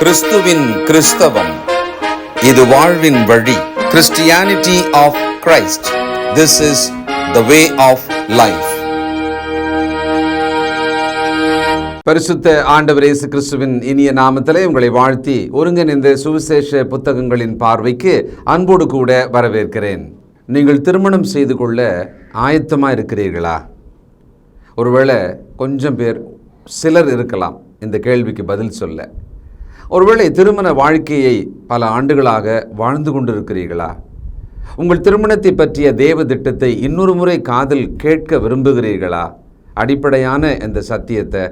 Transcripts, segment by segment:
கிறிஸ்துவின் கிறிஸ்தவம், இது வாழ்வின் வழி. Christianity of Christ. This is the way of life. பரிசுத்த ஆண்டவர் இயேசு கிறிஸ்துவின் இனிய நாமத்திலே உங்களை வாழ்த்தி ஒருங்கிணைந்த சுவிசேஷ புத்தகங்களின் பார்வைக்கு அன்போடு கூட வரவேற்கிறேன். நீங்கள் திருமணம் செய்து கொள்ள ஆயத்தமாக இருக்கிறீர்களா? ஒருவேளை கொஞ்சம் பேர், சிலர் இருக்கலாம் இந்த கேள்விக்கு பதில் சொல்ல. ஒருவேளை திருமண வாழ்க்கையை பல ஆண்டுகளாக வாழ்ந்து கொண்டிருக்கிறீர்களா? உங்கள் திருமணத்தை பற்றிய தேவ திட்டத்தை இன்னொரு முறை காதில் கேட்க விரும்புகிறீர்களா? அடிப்படையான இந்த சத்தியத்தை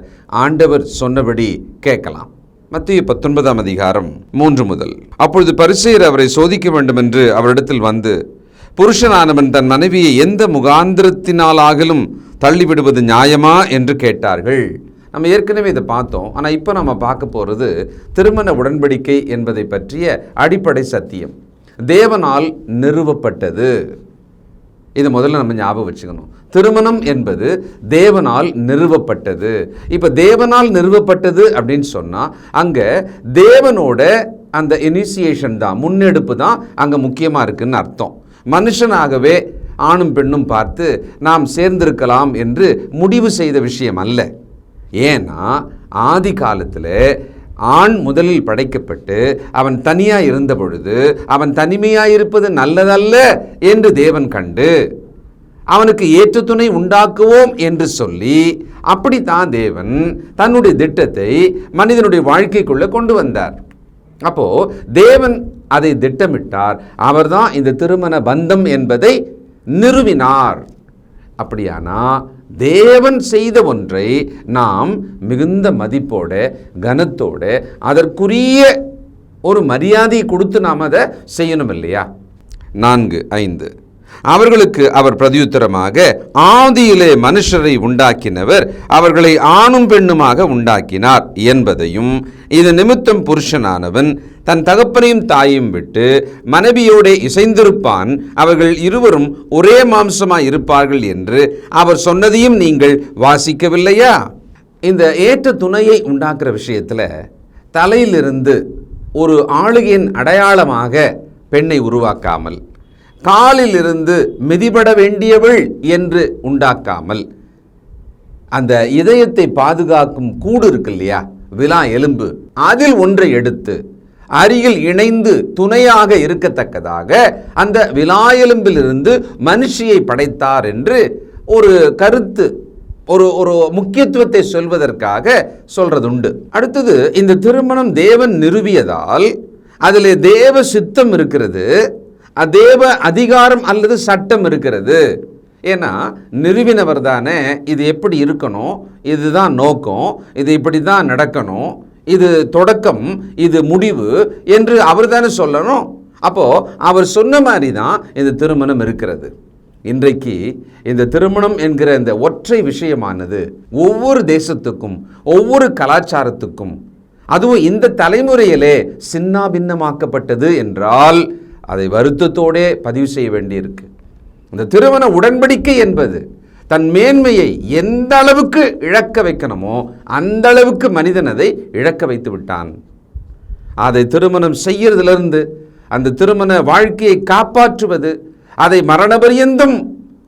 ஆண்டவர் சொன்னபடி கேட்கலாம். மத்தேயு 19 அதிகாரம் 3 முதல். அப்பொழுது பரிசேயர் அவரை சோதிக்க வேண்டும் என்று அவரிடத்தில் வந்து, புருஷனானவன் தன் மனைவியை எந்த முகாந்திரத்தினாலாகிலும் தள்ளிவிடுவது நியாயமா என்று கேட்டார்கள். நம்ம ஏற்கனவே இதை பார்த்தோம். ஆனால் இப்போ நம்ம பார்க்க போகிறது திருமண உடன்படிக்கை என்பதை பற்றிய அடிப்படை சத்தியம். தேவனால் நிறுவப்பட்டது. இதை முதல்ல நம்ம ஞாபகம் வச்சுக்கணும். திருமணம் என்பது தேவனால் நிறுவப்பட்டது. இப்போ தேவனால் நிறுவப்பட்டது அப்படின்னு சொன்னால் அங்கே தேவனோட அந்த இனிஷியேஷன் தான், முன்னெடுப்பு தான் அங்கே முக்கியமாக இருக்குதுன்னு அர்த்தம். மனுஷனாகவே ஆணும் பெண்ணும் பார்த்து நாம் சேர்ந்திருக்கலாம் என்று முடிவு செய்த விஷயம் அல்ல. ஏன்னா ஆதி காலத்தில் ஆண் முதலில் படைக்கப்பட்டு அவன் தனியாக இருந்த பொழுது அவன் தனிமையாக இருப்பது நல்லதல்ல என்று தேவன் கண்டு அவனுக்கு ஏற்ற துணை உண்டாக்குவோம் என்று சொல்லி அப்படித்தான் தேவன் தன்னுடைய திட்டத்தை மனிதனுடைய வாழ்க்கைக்குள்ளே கொண்டு வந்தார். அப்போ தேவன் அதை திட்டமிட்டார். அவர்தான் இந்த திருமண பந்தம் என்பதை நிறுவினார். அப்படியானா தேவன் செய்த ஒன்றை நாம் மிகுந்த மதிப்போட கனத்தோட அதற்குரிய ஒரு மரியாதை கொடுத்து நாம் அதை செய்யணும் இல்லையா? 4:5 அவர்களுக்கு அவர் பிரதியுத்தரமாக, ஆதியிலே மனுஷரை உண்டாக்கினவர் அவர்களை ஆணும் பெண்ணுமாக உண்டாக்கினார் என்பதையும், இது நிமித்தம் புருஷனானவன் தன் தகப்பனையும் தாயையும் விட்டு மனைவியோட இசைந்திருப்பான், அவர்கள் இருவரும் ஒரே மாம்சமாய் இருப்பார்கள் என்று அவர் சொன்னதையும் நீங்கள் வாசிக்கவில்லையா? இந்த ஏற்ற துணையை உண்டாக்குற விஷயத்தில் தலையிலிருந்து ஒரு ஆளுகையின் அடையாளமாக பெண்ணை உருவாக்காமல், காலில் இருந்து மிதிபட வேண்டியவள் என்று உண்டாக்காமல், அந்த இதயத்தை பாதுகாக்கும் கூடு இருக்கு இல்லையா, விலா எலும்பு, அதில் ஒன்றை எடுத்து அருகில் இணைந்து துணையாக இருக்கத்தக்கதாக அந்த விலா எலும்பிலிருந்து மனுஷியை படைத்தார் என்று ஒரு கருத்து, ஒரு முக்கியத்துவத்தை சொல்வதற்காக சொல்றதுண்டு. அடுத்தது, இந்த திருமணம் தேவன் நிறுவியதால் அதில் தேவ சித்தம் இருக்கிறது, தேவ அதிகாரம் அல்லது சட்டம் இருக்கிறது. ஏன்னா நிறுவினவர் தானே இது எப்படி இருக்கணும், இதுதான் நோக்கம், இது இப்படி தான் நடக்கணும், இது தொடக்கம், இது முடிவு என்று அவர் தானே சொல்லணும். அப்போது அவர் சொன்ன மாதிரி தான் இந்த திருமணம் இருக்கிறது. இன்றைக்கு இந்த திருமணம் என்கிற இந்த ஒற்றை விஷயமானது ஒவ்வொரு தேசத்துக்கும் ஒவ்வொரு கலாச்சாரத்துக்கும், அதுவும் இந்த தலைமுறையிலே சின்னாபின்னமாக்கப்பட்டது என்றால் அதை வருத்தத்தோடே பதிவு செய்ய வேண்டியிருக்கு. இந்த திருமண உடன்படிக்கை என்பது தன் மேன்மையை எந்த அளவுக்கு இழக்க வைக்கணுமோ அந்த அளவுக்கு மனிதன் அதை இழக்க வைத்து விட்டான். அதை திருமணம் செய்யறதிலிருந்து அந்த திருமண வாழ்க்கையை காப்பாற்றுவது, அதை மரணபரியந்தம்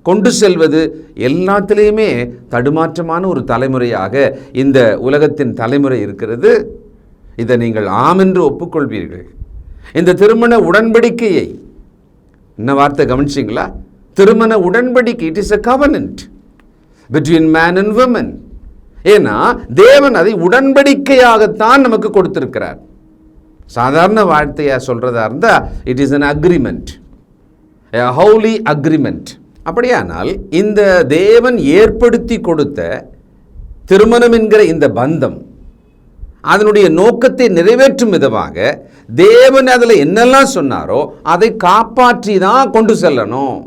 கொண்டு செல்வது, எல்லாத்திலையுமே தடுமாற்றமான ஒரு தலைமுறையாக இந்த உலகத்தின் தலைமுறை இருக்கிறது. இதை நீங்கள் ஆம் என்று ஒப்புக்கொள்வீர்கள். இந்த திருமண உடன்படிக்கையை, என்ன வார்த்தை கவனிச்சிங்களா? திருமண உடன்படிக்கை, it is a covenant between man and woman. ஏன்னா தேவன் அதை உடன்படிக்கையாகத்தான் நமக்கு கொடுத்திருக்கிறார். சாதாரண வார்த்தையாக சொல்றதா இருந்தா it is an agreement, a holy agreement. அப்படியானால் இந்த தேவன் ஏற்படுத்தி கொடுத்த திருமணம் என்கிற இந்த பந்தம் அதனுடைய நோக்கத்தை நிறைவேற்றும் விதமாக தேவன் அதில் என்னெல்லாம் சொன்னாரோ அதை காப்பாற்றி தான் கொண்டு செல்லணும்.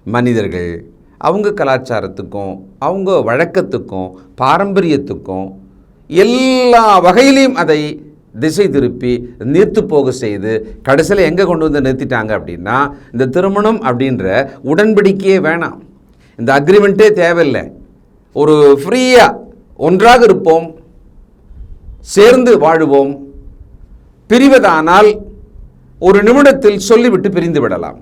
மனிதர்கள் அவங்க கலாச்சாரத்துக்கும் அவங்க வழக்கத்துக்கும் பாரம்பரியத்துக்கும் எல்லா வகையிலையும் அதை திசை திருப்பி நீர்த்து போக செய்து கடைசியில் எங்கே கொண்டு வந்து நிறுத்திட்டாங்க அப்படின்னா, இந்த திருமணம் அப்படின்ற உடன்படிக்கையே வேணாம், இந்த அக்ரிமெண்ட்டே தேவையில்லை, ஒரு ஃப்ரீயாக ஒன்றாக இருப்போம், சேர்ந்து வாழுவோம், பிரிவதானால் ஒரு நிமிடத்தில் சொல்லிவிட்டு பிரிந்து விடலாம்.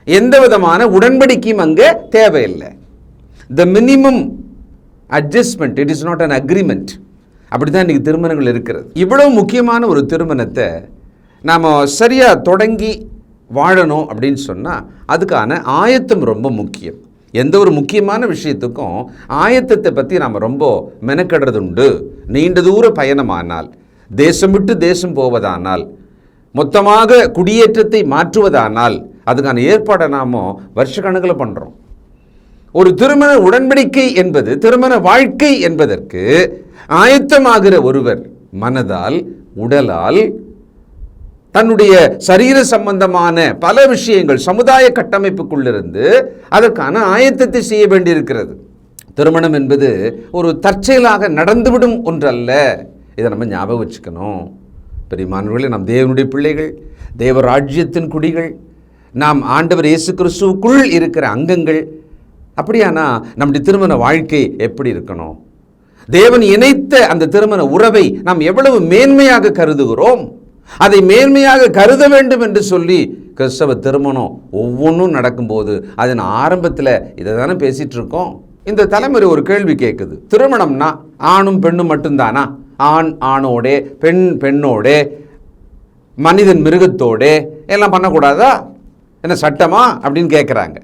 எந்த விதமான உடன்படிக்கையும் அங்கே தேவையில்லை. த minimum adjustment, it is not an agreement. அப்படிதான் இன்னைக்கு திருமணங்கள் இருக்கிறது. இவ்வளவு முக்கியமான ஒரு திருமணத்தை நாம் சரியாக தொடங்கி வாழணும் அப்படின்னு சொன்னால் அதுக்கான ஆயத்தம் ரொம்ப முக்கியம். எந்த ஒரு முக்கியமான விஷயத்துக்கும் ஆயத்தத்தை பற்றி நாம் ரொம்ப மெனக்கெடுறது உண்டு. நீண்ட தூர பயணமானால், தேசம் விட்டு தேசம் போவதானால், மொத்தமாக குடியேற்றத்தை மாற்றுவதானால் அதுக்கான ஏற்பாடை நாம் வருஷக்கணக்கில் பண்ணுறோம். ஒரு திருமண உடன்படிக்கை என்பது, திருமண வாழ்க்கை என்பதற்கு ஆயத்தமாகிற ஒருவர் மனதால், உடலால், தன்னுடைய சரீர சம்பந்தமான பல விஷயங்கள், சமுதாய கட்டமைப்புக்குள்ளிருந்து அதற்கான ஆயத்தத்தை செய்ய வேண்டியிருக்கிறது. திருமணம் என்பது ஒரு தற்செயலாக நடந்துவிடும் ஒன்றல்ல. இதை நம்ம ஞாபகம் வச்சுக்கணும். பெரியமானவர்களே, நாம் தேவனுடைய பிள்ளைகள், தேவராஜ்யத்தின் குடிகள், நாம் ஆண்டவர் இயேசு கிறிஸ்துவுக்குள் இருக்கிற அங்கங்கள். அப்படியானா நம்முடைய திருமண வாழ்க்கை எப்படி இருக்கணும்? தேவன் இணைத்த அந்த திருமண உறவை நாம் எவ்வளவு மேன்மையாக கருதுகிறோம்? அதை மேன்மையாக கருத வேண்டும் என்று சொல்லி கிறிஸ்தவ திருமணம் ஒவ்வொன்றும் நடக்கும்போது அதன் ஆரம்பத்தில் இதை தானே பேசிட்டு இருக்கோம். இந்த தலைமுறை ஒரு கேள்வி கேட்குது, திருமணம்னா ஆணும் பெண்ணும் மட்டும்தானா? ஆண் ஆணோடே, பெண் பெண்ணோடே, மனிதன் மிருகத்தோடே எல்லாம் பண்ணக்கூடாதா? என்ன சட்டமா அப்படின்னு கேட்குறாங்க.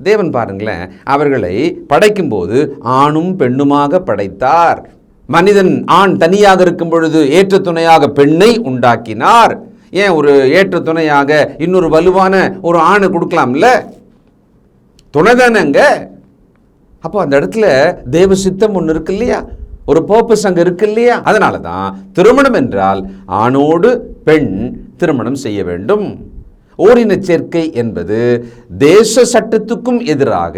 தேவன் பாருங்களேன், அவர்களை படைக்கும்போது ஆணும் பெண்ணுமாக படைத்தார். மனிதன் ஆண் தனியாக இருக்கும் பொழுது ஏற்ற துணையாக பெண்ணை உண்டாக்கினார். ஏன் ஒரு ஏற்ற துணையாக இன்னொரு வலுவான ஒரு ஆணை கொடுக்கலாம்ல? துணைதானங்க. அப்போ அந்த இடத்துல தேவ சித்தம் ஒன்று இருக்கு இல்லையா? ஒரு பர்பஸ் அங்கே இருக்கு இல்லையா? அதனால தான் திருமணம் என்றால் ஆணோடு பெண் திருமணம் செய்ய வேண்டும். ஓரின சேர்க்கை என்பது தேச சட்டத்துக்கும் எதிராக,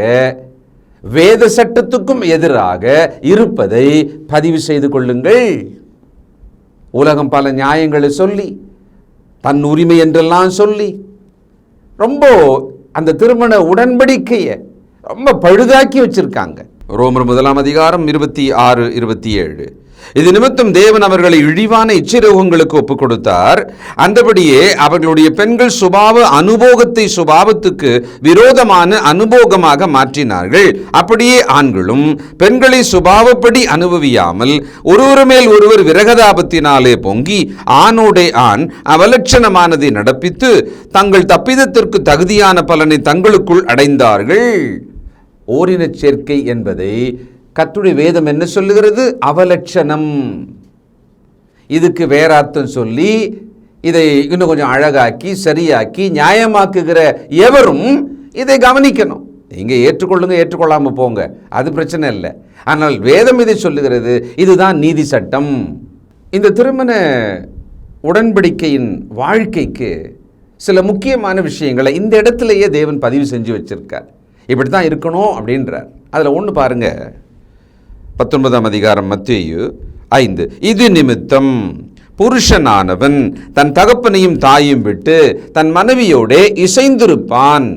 வேத சட்டத்துக்கும் எதிராக இருப்பதை பதிவு செய்து கொள்ளுங்கள். உலகம் பல நியாயங்களை சொல்லி, தன் உரிமை என்றெல்லாம் சொல்லி ரொம்ப அந்த திருமண உடன்படிக்கையை ரொம்ப பழுதாக்கி வச்சிருக்காங்க. ரோமர் 1:26-27. இது நிமித்தம் தேவன் அவர்களை இழிவான இச்சைரோகங்களுக்கு ஒப்புக் கொடுத்தார். அந்தபடியே அவர்களுடைய பெண்கள் சுபாவ அனுபோகத்தை சுபாவத்துக்கு விரோதமான அனுபோகமாக மாற்றினார்கள். அப்படியே ஆண்களும் பெண்களை சுபாவப்படி அனுபவியாமல் ஒருவர் மேல் ஒருவர் விரகதாபத்தினாலே பொங்கி ஆணோடே ஆண் அவலட்சணமானதை நடப்பித்து தங்கள் தப்பிதத்திற்கு தகுதியான பலனை தங்களுக்குள் அடைந்தார்கள். ஓரின சேர்க்கை என்பதை கர்த்தருடைய வேதம் என்ன சொல்லுகிறது? அவலட்சணம். இதுக்கு வேற அர்த்தம் சொல்லி இதை இன்னும் கொஞ்சம் அழகாக்கி சரியாக்கி நியாயமாக்குகிற எவரும் இதை கவனிக்கணும். நீங்க ஏற்றுக்கொள்ளுங்க, ஏற்றுக்கொள்ளாம போங்க, அது பிரச்சனை இல்லை. ஆனால் வேதம் இதை சொல்லுகிறது. இதுதான் நீதி சட்டம். இந்த திருமண உடன்படிக்கையின் வாழ்க்கைக்கு சில முக்கியமான விஷயங்களை இந்த இடத்துலையே தேவன் பதிவு செஞ்சு வச்சிருக்கார். இப்படி தான் இருக்கணும் அப்படின்றார். அதில் ஒன்று பாருங்க, 19 மத்தேயு 5. இது நிமித்தம் புருஷனானவன் தன் தகப்பனையும் தாயும் விட்டு தன் மனைவியோடே இசைந்திருப்பான்,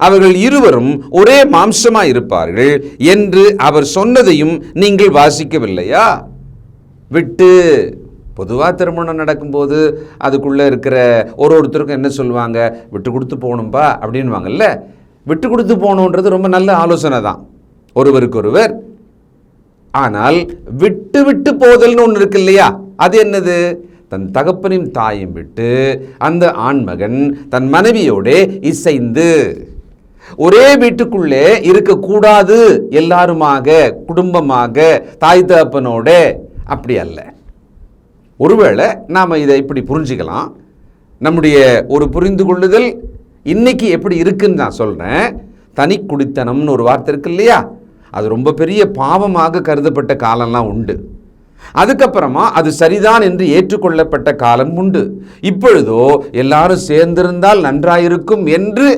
அவர்கள் இருவரும் ஒரே மாம்சமாய் இருப்பார்கள் என்று அவர் சொன்னதையும் நீங்கள் வாசிக்கவில்லையா? விட்டு, பொதுவாக திருமணம் நடக்கும்போது அதுக்குள்ளே இருக்கிற ஒருத்தருக்கும் என்ன சொல்லுவாங்க? விட்டு கொடுத்து போகணும்பா அப்படின்வாங்கல்ல. விட்டு கொடுத்து போகணுன்றது ரொம்ப நல்ல ஆலோசனை தான் ஒருவருக்கொருவர். ஆனால் விட்டு விட்டு போதல்னு ஒன்று இருக்கு இல்லையா? அது என்னது? தன் தகப்பனையும் தாயும் விட்டு அந்த ஆண்மகன் தன் மனைவியோட இசைந்து ஒரே வீட்டுக்குள்ளே இருக்கக்கூடாது, எல்லாருமாக குடும்பமாக தாய் தகப்பனோட. அப்படி அல்ல. ஒருவேளை நாம் இதை இப்படி புரிஞ்சுக்கலாம். நம்முடைய ஒரு புரிந்து கொள்ளுதல் இன்னைக்கு எப்படி இருக்குன்னு நான் சொல்கிறேன். தனி குடித்தனம்னு ஒரு வார்த்தை இருக்கு இல்லையா? அது ரொம்ப பெரிய பாவமாக கருதப்பட்ட காலம்லாம் உண்டு. அதுக்கப்புறமா அது சரிதான் என்று ஏற்றுக்கொள்ளப்பட்ட காலம் உண்டு. இப்பொழுதோ எல்லாரும் சேர்ந்திருந்தால் நன்றாயிருக்கும் என்று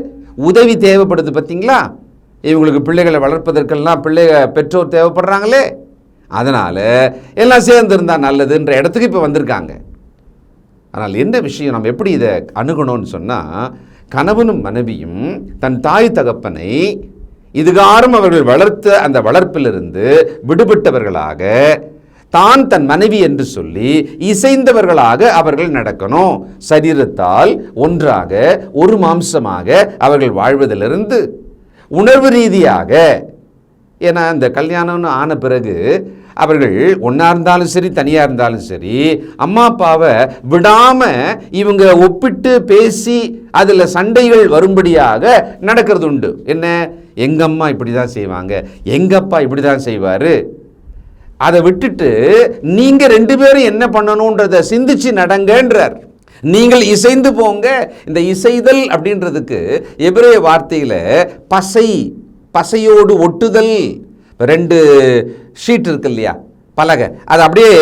உதவி தேவைப்படுது. பார்த்தீங்களா? இவங்களுக்கு பிள்ளைகளை வளர்ப்பதற்கெல்லாம் பெற்றோர் தேவைப்படுறாங்களே, அதனால் எல்லாம் சேர்ந்திருந்தால் நல்லதுன்ற இடத்துக்கு இப்போ வந்திருக்காங்க. ஆனால் என்ன விஷயம், நம்ம எப்படி இதை அணுகணும்னு சொன்னால், கணவனும் மனைவியும் தன் தாய் தகப்பனை இதுகாரும் அவர்கள் வளர்த்த அந்த வளர்ப்பிலிருந்து விடுபட்டவர்களாக தான் தன் மனைவி என்று சொல்லி இசைந்தவர்களாக அவர்கள் நடக்கணும். சரீரத்தால் ஒன்றாக ஒரு மாம்சமாக அவர்கள் வாழ்வதிலிருந்து உணர்வு ரீதியாக, ஏன்னா இந்த கல்யாணம்னு ஆன பிறகு அவர்கள் ஒன்றா இருந்தாலும் சரி தனியாக இருந்தாலும் சரி அம்மா அப்பாவை விடாமல் இவங்க ஒப்பிட்டு பேசி அதில் சண்டைகள் வரும்படியாக நடக்கிறது உண்டு. என்ன, எங்கள் அம்மா இப்படி தான் செய்வாங்க, எங்கள் அப்பா இப்படி தான் செய்வார், அதை விட்டுட்டு நீங்கள் ரெண்டு பேரும் என்ன பண்ணணுன்றதை சிந்திச்சு நடங்கன்றார். நீங்கள் இசைந்து போங்க. இந்த இசைதல் அப்படின்றதுக்கு எபிரேய வார்த்தையில் பசையோடு ஒட்டுதல். ரெண்டு ஷீட் இருக்கு இல்லையா, பலகை, அது அப்படியே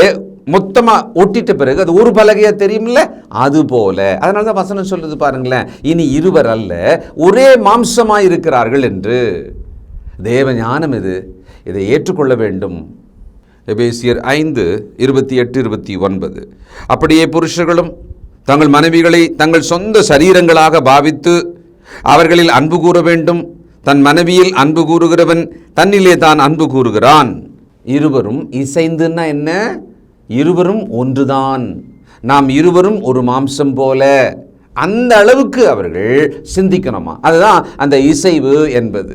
மொத்தமாக ஒட்டிட்ட பிறகு அது ஒரு பலகையாக தெரியுமில்ல, அது போல. அதனால தான் வசனம் சொல்லுது பாருங்களேன், இனி இருவர் அல்ல ஒரே மாம்சமாக இருக்கிறார்கள் என்று. தேவ ஞானம் இது, இதை ஏற்றுக்கொள்ள வேண்டும். எபேசியர் 5:28-29. அப்படியே புருஷர்களும் தங்கள் மனைவிகளை தங்கள் சொந்த சரீரங்களாக பாவித்து அவர்களில் அன்பு கூற வேண்டும். தன் மனைவியில் அன்பு கூறுகிறவன் தன்னிலே தான் அன்பு கூறுகிறான். இருவரும் இசைந்துன்னா என்ன, இருவரும் ஒன்றுதான், நாம் இருவரும் ஒரு மாம்சம் போல, அந்த அளவுக்கு அவர்கள் சிந்திக்கணுமா. அதுதான் அந்த இசைவு என்பது.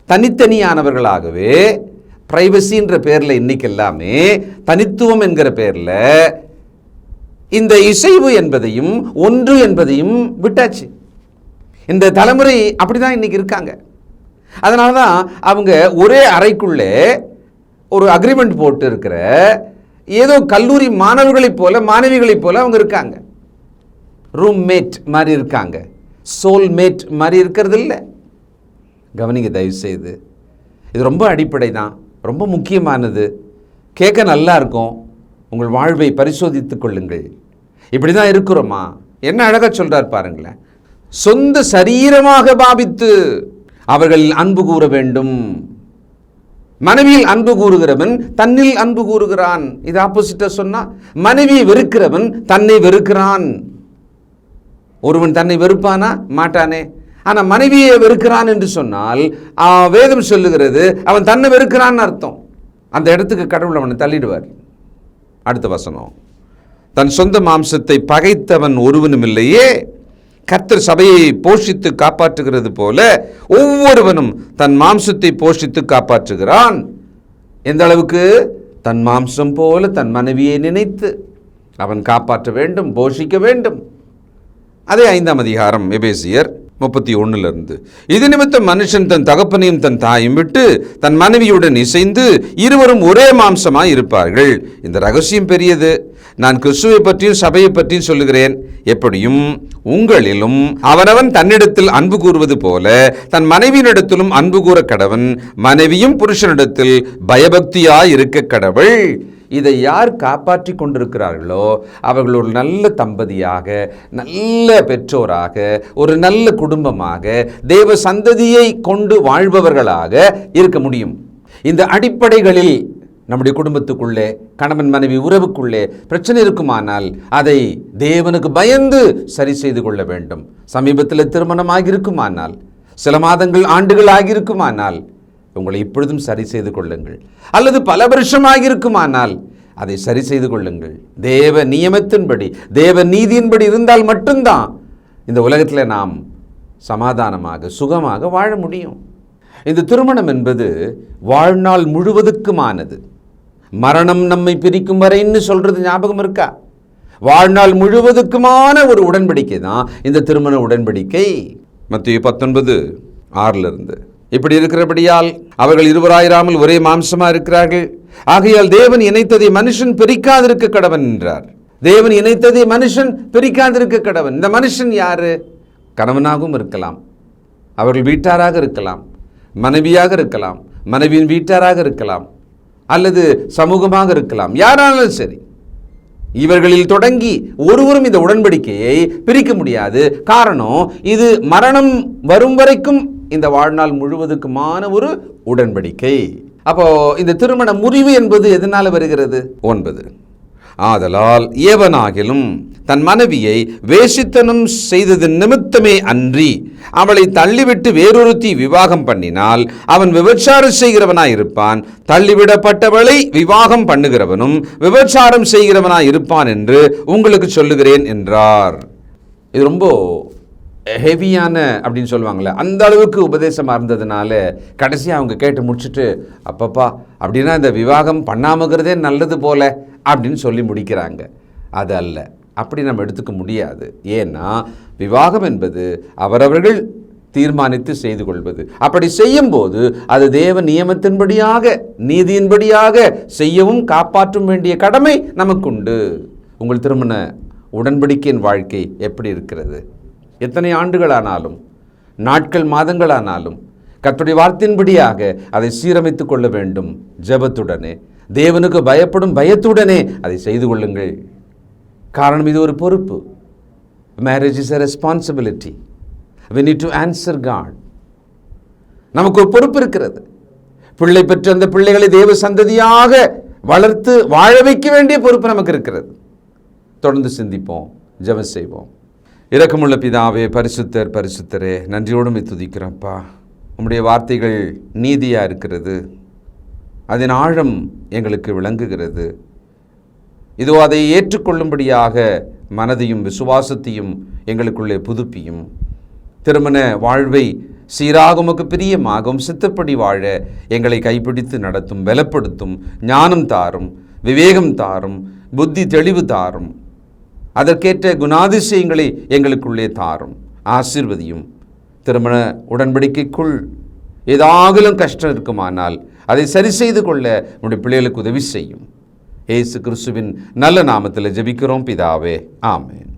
தனித்தனியானவர்களாகவே பிரைவசின்ற பேரில் இன்னைக்கு எல்லாமே தனித்துவம் என்கிற பேரில் இந்த இசைவு என்பதையும் ஒன்று என்பதையும் விட்டாச்சு. இந்த தலைமுறை அப்படிதான் இன்னைக்கு இருக்காங்க. அதனால தான் அவங்க ஒரே அறைக்குள்ளே ஒரு அக்ரிமெண்ட் போட்டு இருக்கிற ஏதோ கல்லூரி மாணவர்களைப் போல மாணவிகளைப் போல அவங்க இருக்காங்க. ரூம்மேட் மாதிரி இருக்காங்க, சோல்மேட் மாதிரி இருக்கிறது இல்லை. கவனிங்க தயவு செய்து, இது ரொம்ப அடிப்படை தான், ரொம்ப முக்கியமானது. கேட்க நல்லா இருக்கும். உங்கள் வாழ்வை பரிசோதித்துக் கொள்ளுங்கள். இப்படி தான் இருக்கிறோமா? என்ன அழகாக சொல்கிறார் பாருங்களேன். சொந்த சரீரமாக பாவித்து அவர்களில் அன்பு கூற வேண்டும். மனைவியில் அன்பு கூறுகிறவன் தன்னில் அன்பு கூறுகிறான். இது ஆப்போசிட்டா சொன்னா, மனைவியை வெறுக்கிறவன் தன்னை வெறுக்கிறான். ஒருவன் தன்னை வெறுப்பானா? மாட்டானே. ஆனால் மனைவியை வெறுக்கிறான் என்று சொன்னால் வேதம் சொல்லுகிறது அவன் தன்னை வெறுக்கிறான்னு அர்த்தம். அந்த இடத்துக்கு கடவுள் அவனை தள்ளிடுவார். அடுத்த வசனம், தன் சொந்த மாம்சத்தை பகைத்தவன் ஒருவனும் இல்லையே, கர்த்தர் சபையை போஷித்து காப்பாற்றுகிறது போல ஒவ்வொருவனும் தன் மாம்சத்தை போஷித்து காப்பாற்றுகிறான். எந்த அளவுக்கு? தன் மாம்சம் போல தன் மனைவியை நினைத்து அவன் காப்பாற்ற வேண்டும், போஷிக்க வேண்டும். அதே 5ஆம் அதிகாரம் எபேசியர் 31. இது நிமித்தம் மனுஷன் தன் தகப்பனையும் தன் தாயும் விட்டு தன் மனைவியுடன் இசைந்து இருவரும் ஒரே மாம்சமாய் இருப்பார்கள். இந்த ரகசியம் பெரியது. நான் கிறிஸ்துவை பற்றியும் சபையை பற்றியும் சொல்லுகிறேன். எப்படியும் உங்களிலும் அவனவன் தன்னிடத்தில் அன்பு கூறுவது போல தன் மனைவியினிடத்திலும் அன்பு கூற கடவன், மனைவியும் புருஷனிடத்தில் பயபக்தியாய் இருக்க கடவள். இதை யார் காப்பாற்றி கொண்டிருக்கிறார்களோ அவர்கள் ஒரு நல்ல தம்பதியாக, நல்ல பெற்றோராக, ஒரு நல்ல குடும்பமாக, தேவ சந்ததியை கொண்டு வாழ்பவர்களாக இருக்க முடியும். இந்த அடிப்படைகளில் நம்முடைய குடும்பத்துக்குள்ளே, கணவன் மனைவி உறவுக்குள்ளே பிரச்சனை இருக்குமானால் அதை தேவனுக்கு பயந்து சரி செய்து கொள்ள வேண்டும். சமீபத்தில் திருமணம் ஆகியிருக்குமானால், சில மாதங்கள் ஆண்டுகள் ஆகியிருக்குமானால் உங்களை இப்பொழுதும் சரி செய்து கொள்ளுங்கள். அல்லது பல வருஷமாக இருக்குமானால் அதை சரி செய்து கொள்ளுங்கள். தேவ நியமத்தின்படி, தேவ நீதியின்படி இருந்தால் மட்டும்தான் இந்த உலகத்தில் நாம் சமாதானமாக சுகமாக வாழ முடியும். இந்த திருமணம் என்பது வாழ்நாள் முழுவதுக்குமானது. மரணம் நம்மை பிரிக்கும் வரைன்னு சொல்றது ஞாபகம் இருக்கா? வாழ்நாள் முழுவதுக்குமான ஒரு உடன்படிக்கை தான் இந்த திருமண உடன்படிக்கை. மத்தேயு 19:6 இப்படி இருக்கிறபடியால் அவர்கள் இருவராயிராமல் ஒரே மாம்சமா இருக்கிறார்கள். ஆகையால் தேவன் இணைத்ததை மனுஷன் பிரிக்காதிருக்க கடவன் என்றார். தேவன் இணைத்ததை மனுஷன் பிரிக்காதிருக்க கடவன். இந்த மனுஷன் யாரு? கணவனாகவும் இருக்கலாம், அவர்கள் வீட்டாராக இருக்கலாம், மனைவியாக இருக்கலாம், மனைவியின் வீட்டாராக இருக்கலாம், அல்லது சமூகமாக இருக்கலாம், யாராலும் சரி. இவர்களில் தொடங்கி ஒருவரும் இந்த உடன்படிக்கையை பிரிக்க முடியாது. காரணம், இது மரணம் வரும் வரைக்கும் இந்த வாழ்நாள் முழுவதுக்குமான ஒரு உடன்படிக்கை. அப்போ இந்த திருமண முறிவு என்பது எதனால வருகிறது? 9, ஆதலால் எவனாகிலும் தன் மனைவியை வேசித்தனம் செய்தது நிமித்தமே அன்றி அவளை தள்ளிவிட்டு வேறொருத்தி விவாகம் பண்ணினால் அவன் விபச்சாரம் செய்கிறவனாயிருப்பான். தள்ளிவிடப்பட்டவளை விவாகம் பண்ணுகிறவனும் விபச்சாரம் செய்கிறவனாயிருப்பான் என்று உங்களுக்கு சொல்லுகிறேன் என்றார். இது ரொம்ப ஹெவியான அப்படின்னு சொல்லுவாங்களே, அந்த அளவுக்கு உபதேசமாக இருந்ததுனால கடைசியாக அவங்க கேட்டு முடிச்சுட்டு, அப்பப்பா அப்படின்னா இந்த விவாகம் பண்ணாமக்கிறதே நல்லது போல அப்படின்னு சொல்லி முடிக்கிறாங்க. அது அல்ல, அப்படி நம்ம எடுத்துக்க முடியாது. ஏன்னா விவாகம் என்பது அவரவர்கள் தீர்மானித்து செய்து கொள்வது. அப்படி செய்யும்போது அது தேவ நியமத்தின்படியாக நீதியின்படியாக செய்யவும் காப்பாற்றும் வேண்டிய கடமை நமக்குண்டு. உங்கள் திருமண உடன்படிக்கையின் வாழ்க்கை எப்படி இருக்கிறது? எத்தனை ஆண்டுகளானாலும் நாட்கள் மாதங்களானாலும் கர்த்தருடைய வார்த்தையின்படியாக அதை சீரமைத்து கொள்ள வேண்டும். ஜெபத்துடனே, தேவனுக்கு பயப்படும் பயத்துடனே அதை செய்து கொள்ளுங்கள். காரணம், இது ஒரு பொறுப்பு. Marriage is a responsibility. We need to answer God. நமக்கு ஒரு பொறுப்பு இருக்கிறது. பிள்ளை பெற்ற அந்த பிள்ளைகளை தேவ சந்ததியாக வளர்த்து வாழ வைக்க வேண்டிய பொறுப்பு நமக்கு இருக்கிறது. தொடர்ந்து சிந்திப்போம், ஜெபம் செய்வோம். இரக்கமுள்ள பிதாவே, பரிசுத்தர் பரிசுத்தரே, நன்றியோடு துதிக்கிறோம்ப்பா. உம்முடைய வார்த்தைகள் நீதியாக இருக்கிறது, அதன் ஆழம் எங்களுக்கு விளங்குகிறது. இதோ அதை ஏற்றுக்கொள்ளும்படியாக மனதையும் விசுவாசத்தையும் எங்களுக்குள்ளே புதுப்பியும். திருமண வாழ்வை சீராக உமக்கு பிரியமாகவும் சித்தப்படி வாழ எங்களை கைப்பிடித்து நடத்தும், பலப்படுத்தும். ஞானம் தாரும், விவேகம் தாரும், புத்தி தெளிவு தாரும். அதற்கேற்ற குணாதிசயங்களை எங்களுக்குள்ளே தாரும், ஆசீர்வதியும். திருமண உடன்படிக்கைக்குள் ஏதாகிலும் கஷ்டம் இருக்குமானால் அதை சரி செய்து கொள்ள உடைய பிள்ளைகளுக்கு உதவி செய்யும். இயேசு கிறிஸ்துவின் நல்ல நாமத்தில் ஜெபிக்கிறோம் பிதாவே, ஆமென்.